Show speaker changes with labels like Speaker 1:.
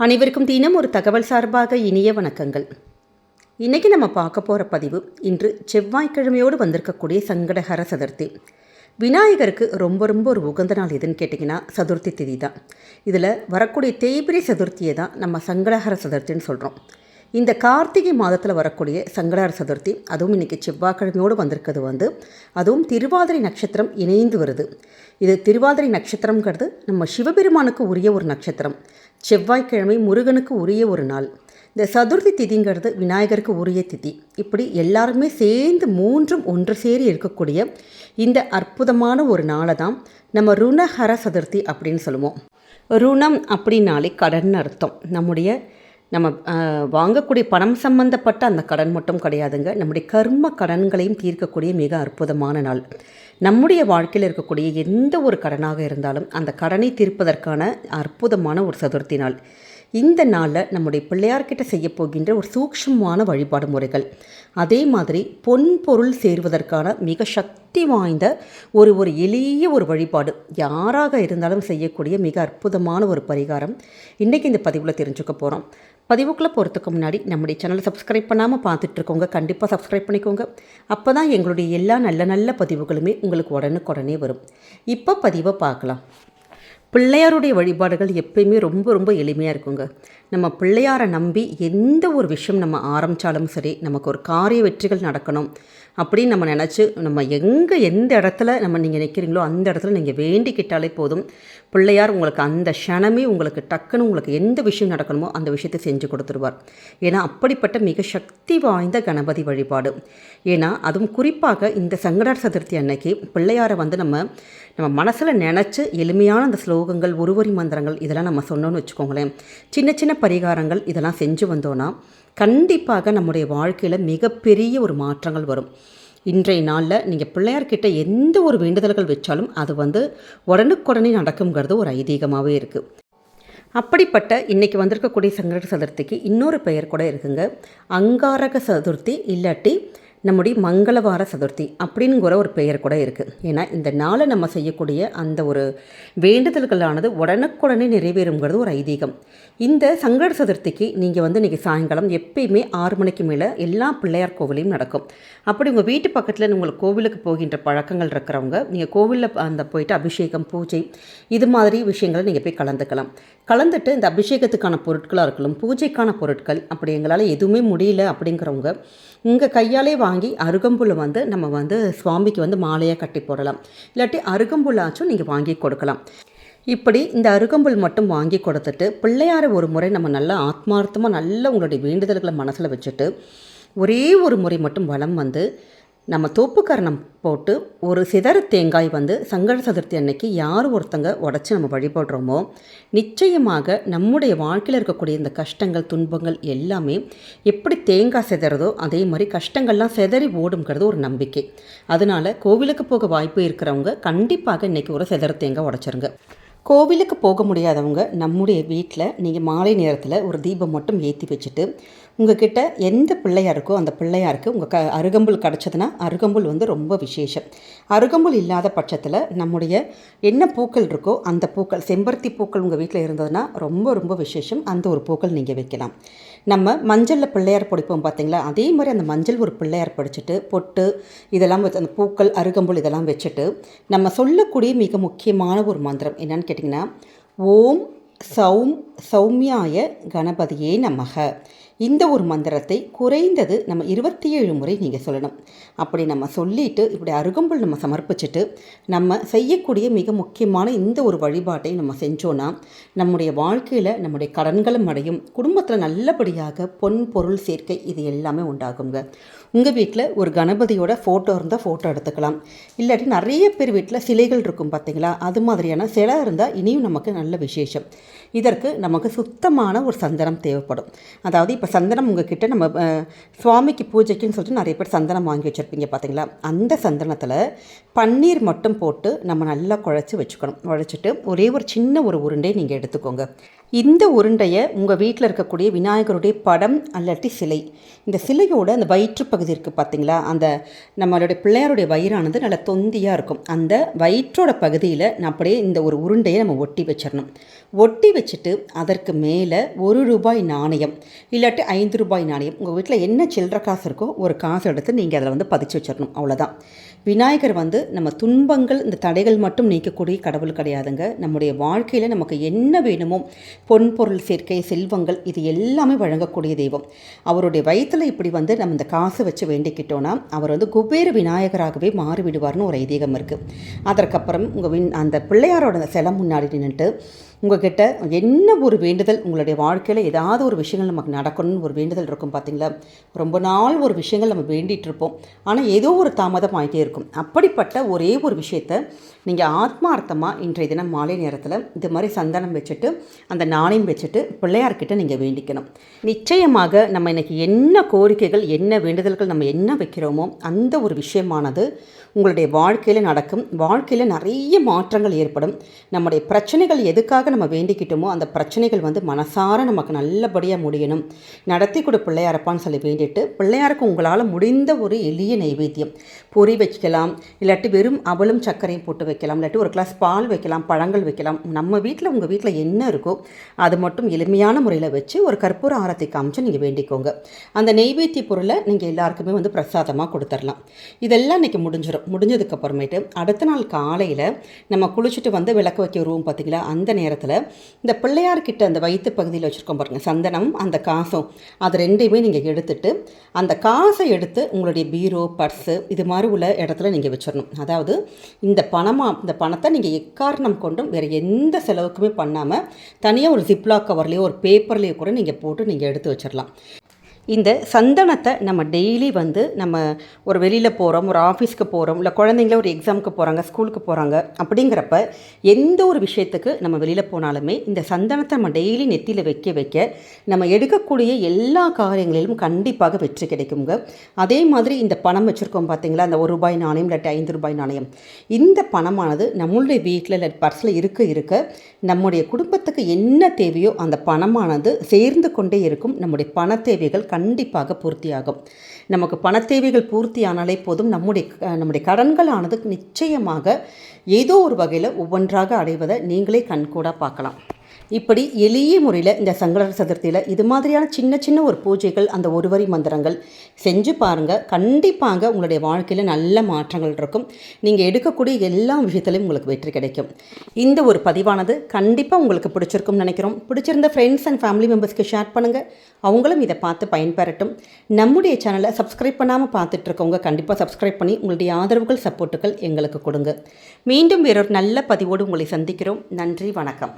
Speaker 1: அனைவருக்கும் தினம் ஒரு தகவல் சார்பாக இனிய வணக்கங்கள். இன்றைக்கி நம்ம பார்க்க போகிற பதிவு இன்று செவ்வாய்க்கிழமையோடு வந்திருக்கக்கூடிய சங்கடஹர சதுர்த்தி. விநாயகருக்கு ரொம்ப ஒரு உகந்த நாள் எதுன்னு கேட்டிங்கன்னா சதுர்த்தி திதி தான். இதில் வரக்கூடிய தேய்பிரை சதுர்த்தியை தான் நம்ம சங்கடஹர சதுர்த்தின்னு சொல்கிறோம். இந்த கார்த்திகை மாதத்தில் வரக்கூடிய சங்கடஹர சதுர்த்தி, அதுவும் இன்றைக்கி செவ்வாய்க்கிழமையோடு வந்திருக்கிறது அதுவும் திருவாதிரை நட்சத்திரம் இணைந்து வருது. இது திருவாதிரை நட்சத்திரங்கிறது நம்ம சிவபெருமானுக்கு உரிய ஒரு நட்சத்திரம். செவ்வாய்க்கிழமை முருகனுக்கு உரிய ஒரு நாள். இந்த சதுர்த்தி திதிங்கிறது விநாயகருக்கு உரிய திதி. இப்படி எல்லாருமே சேர்ந்து மூன்றும் ஒன்று சேரி இருக்கக்கூடிய இந்த அற்புதமான ஒரு நாளை தான் நம்ம ருணஹர சதுர்த்தி அப்படின்னு சொல்லுவோம். ருணம் அப்படின்னாலே கடன் அர்த்தம். நம்ம வாங்கக்கூடிய பணம் சம்பந்தப்பட்ட அந்த கடன் மட்டும் கிடையாதுங்க. நம்முடைய கர்ம கடன்களையும் தீர்க்கக்கூடிய மிக அற்புதமான நாள். நம்முடைய வாழ்க்கையில் இருக்கக்கூடிய எந்த ஒரு கடனாக இருந்தாலும் அந்த கடனை தீர்ப்பதற்கான அற்புதமான ஒரு சதுர்த்தி நாள். இந்த நாளில் நம்முடைய பிள்ளையார்கிட்ட செய்ய போகின்ற ஒரு சூக்ஷ்மமான வழிபாடு முறைகள், அதே மாதிரி பொன் பொருள் சேர்வதற்கான மிக சக்தி வாய்ந்த ஒரு எளிய ஒரு வழிபாடு, யாராக இருந்தாலும் செய்யக்கூடிய மிக அற்புதமான ஒரு பரிகாரம் இன்றைக்கி இந்த பதிவில் தெரிஞ்சுக்க போகிறோம். பதிவுக்குள்ளே போகிறதுக்கு முன்னாடி நம்முடைய சேனலை சப்ஸ்கிரைப் பண்ணாமல் பார்த்துட்ருக்கோங்க, கண்டிப்பாக சப்ஸ்கிரைப் பண்ணிக்கோங்க. அப்போ தான் எங்களுடைய எல்லா நல்ல பதிவுகளுமே உங்களுக்கு உடனுக்குடனே வரும். இப்போ பதிவை பார்க்கலாம். பிள்ளையாருடைய வழிபாடுகள் எப்பயுமே ரொம்ப எளிமையாக இருக்குங்க. நம்ம பிள்ளையாரை நம்பி எந்த ஒரு விஷயம் நம்ம ஆரம்பித்தாலும் சரி, நமக்கு ஒரு காரிய வெற்றிகள் நடக்கணும் அப்படின்னு நம்ம நினச்சி நம்ம எந்த இடத்துல நீங்கள் நிற்கிறீங்களோ அந்த இடத்துல நீங்கள் வேண்டிக்கிட்டாலே போதும், பிள்ளையார் உங்களுக்கு அந்த க்ஷணமே உங்களுக்கு டக்குன்னு உங்களுக்கு எந்த விஷயம் நடக்கணுமோ அந்த விஷயத்தை செஞ்சு கொடுத்துருவார். ஏன்னா அப்படிப்பட்ட மிக சக்தி வாய்ந்த கணபதி வழிபாடு. ஏன்னா அதுவும் குறிப்பாக இந்த சங்கடஹர சதுர்த்தி அன்னைக்கு பிள்ளையாரை நம்ம மனசில் நினச்சி எளிமையான அந்த ஸ்லோகங்கள், ஒருவரி மந்திரங்கள் இதெல்லாம் நம்ம சொன்னோன்னு வச்சுக்கோங்களேன், சின்ன பரிகாரங்கள் இதெல்லாம் செஞ்சு வந்தோன்னா கண்டிப்பாக நம்முடைய வாழ்க்கையில் மிகப்பெரிய ஒரு மாற்றங்கள் வரும். இன்றைய நாளில் நீங்கள் பிள்ளையார்கிட்ட எந்த ஒரு வேண்டுதல்கள் வச்சாலும் அது உடனுக்குடனே நடக்குங்கிறது ஒரு ஐதீகமாகவே இருக்குது. அப்படிப்பட்ட இன்றைக்கி வந்திருக்கக்கூடிய சங்கடஹர சதுர்த்திக்கு இன்னொரு பெயர் கூட இருக்குங்க. அங்காரக சதுர்த்தி, இல்லாட்டி நம்முடைய மங்களவார சதுர்த்தி அப்படிங்கிற ஒரு பெயர் கூட இருக்குது. ஏன்னா இந்த நாளை நம்ம செய்யக்கூடிய அந்த ஒரு வேண்டுதல்களானது உடனுக்குடனே நிறைவேறுங்கிறது ஒரு ஐதீகம். இந்த சங்கடஹர சதுர்த்திக்கு நீங்கள் இன்றைக்கி சாயங்காலம் எப்பயுமே 6 மணிக்கு மேலே எல்லா பிள்ளையார் கோவிலையும் நடக்கும். அப்படி உங்கள் வீட்டு பக்கத்தில் உங்களுக்கு கோவிலுக்கு போகின்ற பழக்கங்கள் இருக்கிறவங்க, நீங்கள் கோவிலில் போயிட்டு அபிஷேகம், பூஜை இது மாதிரி விஷயங்களை நீங்கள் போய் கலந்துட்டு இந்த அபிஷேகத்துக்கான பொருட்களாக இருக்கலாம், பூஜைக்கான பொருட்கள் அப்படி எங்களால் எதுவுமே முடியல அப்படிங்கிறவங்க உங்கள் கையாலே வாங்கி அருகம்புல் நம்ம சுவாமிக்கு மாலையாக கட்டி போடலாம். இல்லாட்டி அருகம்புல்லாச்சும் நீங்கள் வாங்கி கொடுக்கலாம். இப்படி இந்த அருகம்புல் மட்டும் வாங்கி கொடுத்துட்டு பிள்ளையாரை ஒரு முறை நம்ம நல்லா ஆத்மார்த்தமாக நல்லா உங்களுடைய வேண்டுதல்களை மனசில் வச்சுட்டு ஒரே ஒரு முறை மட்டும் வலம் நம்ம தோப்புக்கரணம் போட்டு ஒரு சிதற தேங்காய் சங்கடஹர சதுர்த்தி அன்னைக்கு யார் ஒருத்தங்க உடச்சி நம்ம வழிபடுறோமோ நிச்சயமாக நம்முடைய வாழ்க்கையில் இருக்கக்கூடிய இந்த கஷ்டங்கள், துன்பங்கள் எல்லாமே எப்படி தேங்காய் சிதறதோ அதே மாதிரி கஷ்டங்கள்லாம் சிதறி ஓடுங்கிறது ஒரு நம்பிக்கை. அதனால் கோவிலுக்கு போக வாய்ப்பு இருக்கிறவங்க கண்டிப்பாக இன்றைக்கி ஒரு சிதற தேங்காய் உடச்சிருங்க. கோவிலுக்கு போக முடியாதவங்க நம்முடைய வீட்டில் நீங்கள் மாலை நேரத்தில் ஒரு தீபம் மட்டும் ஏற்றி வச்சுட்டு உங்ககிட்ட எந்த பிள்ளையார் இருக்கோ அந்த பிள்ளையாருக்கு உங்கள் அருகம்புல் கிடச்சதுன்னா அருகம்புல் ரொம்ப விசேஷம். அருகம்புல் இல்லாத பட்சத்தில் நம்முடைய என்ன பூக்கள் இருக்கோ அந்த பூக்கள், செம்பருத்தி பூக்கள் உங்கள் வீட்டில் இருந்ததுன்னா ரொம்ப விசேஷம். அந்த ஒரு பூக்கள் நீங்கள் வைக்கலாம். நம்ம மஞ்சளில் பிள்ளையார் பிடிப்போம் பார்த்தீங்களா, அதே மாதிரி அந்த மஞ்சள் ஒரு பிள்ளையார் படிச்சுட்டு பொட்டு இதெல்லாம் வச்சு அந்த பூக்கள், அருகம்புல் இதெல்லாம் வச்சுட்டு நம்ம சொல்லக்கூடிய மிக முக்கியமான ஒரு மந்திரம் என்னன்னு கேட்டிங்கன்னா, ஓம் சௌமியாய கணபதியே நமக. இந்த ஒரு மந்திரத்தை குறைந்தது நம்ம 27 முறை நீங்கள் சொல்லணும். அப்படி நம்ம சொல்லிவிட்டு இப்படி அருகம்புல் நம்ம சமர்ப்பிச்சுட்டு நம்ம செய்யக்கூடிய மிக முக்கியமான இந்த ஒரு வழிபாட்டை நம்ம செஞ்சோன்னா நம்முடைய வாழ்க்கையில் நம்முடைய கடன்களும் அடையும், குடும்பத்தில் நல்லபடியாக பொன் பொருள் சேர்க்கை இது எல்லாமே உண்டாகுங்க. உங்கள் வீட்டில் ஒரு கணபதியோட ஃபோட்டோ இருந்தால் ஃபோட்டோ எடுத்துக்கலாம். இல்லாட்டி நிறைய பேர் வீட்டில் சிலைகள் இருக்கும் பார்த்தீங்களா, அது மாதிரியான சிலை இருந்தால் இனியும் நமக்கு நல்ல விசேஷம். இதற்கு நமக்கு சுத்தமான ஒரு சந்தனம் தேவைப்படும். அதாவது இப்போ சந்தனம் உங்ககிட்ட நம்ம சுவாமிக்கு பூஜைக்குன்னு சொல்லிட்டு நிறைய பேர் சந்தனம் வாங்கி வச்சுருப்பீங்க பார்த்தீங்களா, அந்த சந்தனத்தில் பன்னீர் மட்டும் போட்டு நம்ம நல்லா குழச்சி வச்சுக்கணும். குழச்சிட்டு ஒரே ஒரு சின்ன ஒரு உருண்டை நீங்கள் எடுத்துக்கோங்க. இந்த உருண்டையை உங்கள் வீட்டில் இருக்கக்கூடிய விநாயகருடைய படம் அல்லாட்டி சிலை, இந்த சிலையோட அந்த வயிற்றுப்பகுதி இருக்குது பார்த்தீங்களா, அந்த நம்மளுடைய பிள்ளையாருடைய வயிறானது நல்லா தொந்தியாக இருக்கும். அந்த வயிற்றோட பகுதியில் அப்படியே இந்த ஒரு உருண்டையை நம்ம ஒட்டி வச்சிடணும். ஒட்டி வச்சுட்டு அதற்கு மேலே ₹1 நாணயம் இல்லாட்டி ₹5 நாணயம், உங்கள் வீட்டில் என்ன சில்லற காசு இருக்கோ ஒரு காசு எடுத்து நீங்கள் அதில் வந்து பதிச்சு வச்சிடணும். அவ்வளோதான். விநாயகர் வந்து நம்ம துன்பங்கள் இந்த தடைகள் மட்டும் நீக்கக்கூடிய கடவுள் கிடையாதுங்க. நம்முடைய வாழ்க்கையில் நமக்கு என்ன வேணுமோ பொன்பொருள் சேர்க்கை, செல்வங்கள், இது எல்லாமே வழங்கக்கூடிய தெய்வம். அவருடைய வயிற்றில் இப்படி வந்து நம்ம இந்த காசு வச்சு வேண்டிக்கிட்டோன்னா அவர் வந்து குபேர விநாயகராகவே மாறிவிடுவார்னு ஒரு ஐதீகம் இருக்குது. அதற்கப்புறம் உங்கள் அந்த பிள்ளையாரோட சிலை முன்னாடி நின்றுட்டு உங்கள்கிட்ட என்ன ஒரு வேண்டுதல், உங்களுடைய வாழ்க்கையில் ஏதாவது ஒரு விஷயங்கள் நமக்கு நடக்கணும்னு ஒரு வேண்டுதல் இருக்கும் பார்த்தீங்களா. ரொம்ப நாள் ஒரு விஷயங்கள் நம்ம வேண்டிகிட்டு இருப்போம், ஆனால் ஏதோ ஒரு தாமதம் ஆகிட்டே இருக்கும். அப்படிப்பட்ட ஒரே ஒரு விஷயத்தை நீங்கள் ஆத்மார்த்தமாக இன்றைய தினம் மாலை நேரத்தில் இது மாதிரி சந்தனம் வச்சுட்டு அந்த நாணயம் வச்சுட்டு பிள்ளையார்கிட்ட நீங்கள் வேண்டிக்கணும். நிச்சயமாக நம்ம இன்றைக்கி என்ன கோரிக்கைகள், என்ன வேண்டுதல்கள் நம்ம என்ன வைக்கிறோமோ அந்த ஒரு விஷயமானது உங்களுடைய வாழ்க்கையில் நடக்கும். வாழ்க்கையில் நிறைய மாற்றங்கள் ஏற்படும். நம்முடைய பிரச்சனைகள் எதுக்காக நம்ம வேண்டிக்கிட்டோமோ அந்த பிரச்சனைகள் வந்து மனசார நமக்கு நல்லபடியாக முடியணும். நடத்தி கொடு பிள்ளையாரப்பான்னு சொல்லி வேண்டிட்டு பிள்ளையாருக்கு உங்களால் முடிந்த ஒரு எளிய நைவேத்தியம், பொரி வைக்கலாம், இல்லாட்டி வெறும் அவலும் சர்க்கரையும் போட்டு வைக்கலாம், இல்லாட்டி ஒரு கிளாஸ் பால் வைக்கலாம், பழங்கள் வைக்கலாம். நம்ம வீட்டில் உங்கள் வீட்டில் என்ன இருக்கோ அது மட்டும் எளிமையான முறையில் வச்சு ஒரு கற்பூர ஆரத்தி காமிச்சு நீங்கள் வேண்டிக்கோங்க. அந்த நெய்வேத்திய பொருளை நீங்கள் எல்லாருக்குமே வந்து பிரசாதமாக கொடுத்துடலாம். இதெல்லாம் இன்றைக்கி முடிஞ்சதுக்கப்புறமேட்டு அடுத்த நாள் காலையில் நம்ம குளிச்சுட்டு வந்து விளக்கு வைக்க வருவோம் பார்த்தீங்களா. அந்த நேரத்தில் இந்த பிள்ளையார்கிட்ட அந்த வயிற்று பகுதியில் வச்சுருக்கோம் பாருங்கள், சந்தனம் அந்த காசும், அது ரெண்டையுமே நீங்கள் எடுத்துட்டு அந்த காசை எடுத்து உங்களுடைய பீரோ, பர்ஸு இது மாதிரி உள்ள இடத்துல நீங்கள் வச்சிடணும். அதாவது இந்த பணத்தை நீங்கள் எக்காரணம் கொண்டும் வேறு எந்த செலவுக்குமே பண்ணாமல் தனியாக ஒரு ஜிப்லாக் கவர்லேயோ ஒரு பேப்பர்லேயோ கூட நீங்கள் போட்டு நீங்கள் எடுத்து வச்சிடலாம். இந்த சந்தனத்தை நம்ம டெய்லி வந்து நம்ம ஒரு வெளியில் போகிறோம், ஒரு ஆஃபீஸ்க்கு போகிறோம், இல்லை குழந்தைங்கள ஒரு எக்ஸாமுக்கு போகிறாங்க, ஸ்கூலுக்கு போகிறாங்க, அப்படிங்கிறப்ப எந்த ஒரு விஷயத்துக்கு நம்ம வெளியில் போனாலுமே இந்த சந்தனத்தை நம்ம டெய்லி நெத்தியில் வைக்க வைக்க நம்ம எடுக்கக்கூடிய எல்லா காரியங்களிலும் கண்டிப்பாக வெற்றி கிடைக்குங்க. அதே மாதிரி இந்த பணம் வச்சுருக்கோம் பார்த்தீங்களா, அந்த ₹1 நாணயம் இல்லாட்டி ₹5 நாணயம், இந்த பணமானது நம்மளுடைய வீட்டில் இல்லை பர்ஸில் இருக்க நம்முடைய குடும்பத்துக்கு என்ன தேவையோ அந்த பணமானது சேர்ந்து கொண்டே இருக்கும். நம்முடைய பண தேவைகள் கண்டிப்பாக பூர்த்தியாகும். நமக்கு பண தேவைகள் பூர்த்தியானாலே போதும், நம்முடைய கடன்களானது நிச்சயமாக ஏதோ ஒரு வகையில் ஒவ்வொன்றாக அடைவதை நீங்களே கண்கூடாக பார்க்கலாம். இப்படி எளிய முறையில் இந்த சங்கடஹர சதுர்த்தியில் இது மாதிரியான சின்ன ஒரு பூஜைகள், அந்த ஒரு வரி மந்திரங்கள் செஞ்சு பாருங்கள். கண்டிப்பாக உங்களுடைய வாழ்க்கையில் நல்ல மாற்றங்கள் இருக்கும். நீங்கள் எடுக்கக்கூடிய எல்லா விஷயத்துலையும் உங்களுக்கு வெற்றி கிடைக்கும். இந்த ஒரு பதிவானது கண்டிப்பாக உங்களுக்கு பிடிச்சிருக்கும்னு நினைக்கிறோம். பிடிச்சிருந்த ஃப்ரெண்ட்ஸ் அண்ட் ஃபேமிலி மெம்பர்ஸ்க்கு ஷேர் பண்ணுங்கள், அவங்களும் இதை பார்த்து பயன்பெறட்டும். நம்முடைய சேனலை சப்ஸ்கிரைப் பண்ணாமல் பார்த்துட்ருக்கவங்க கண்டிப்பாக சப்ஸ்கிரைப் பண்ணி உங்களுடைய ஆதரவுகள், சப்போர்ட்டுகள் எங்களுக்கு கொடுங்க. மீண்டும் வேறொரு நல்ல பதிவோடு உங்களை சந்திக்கிறோம். நன்றி, வணக்கம்.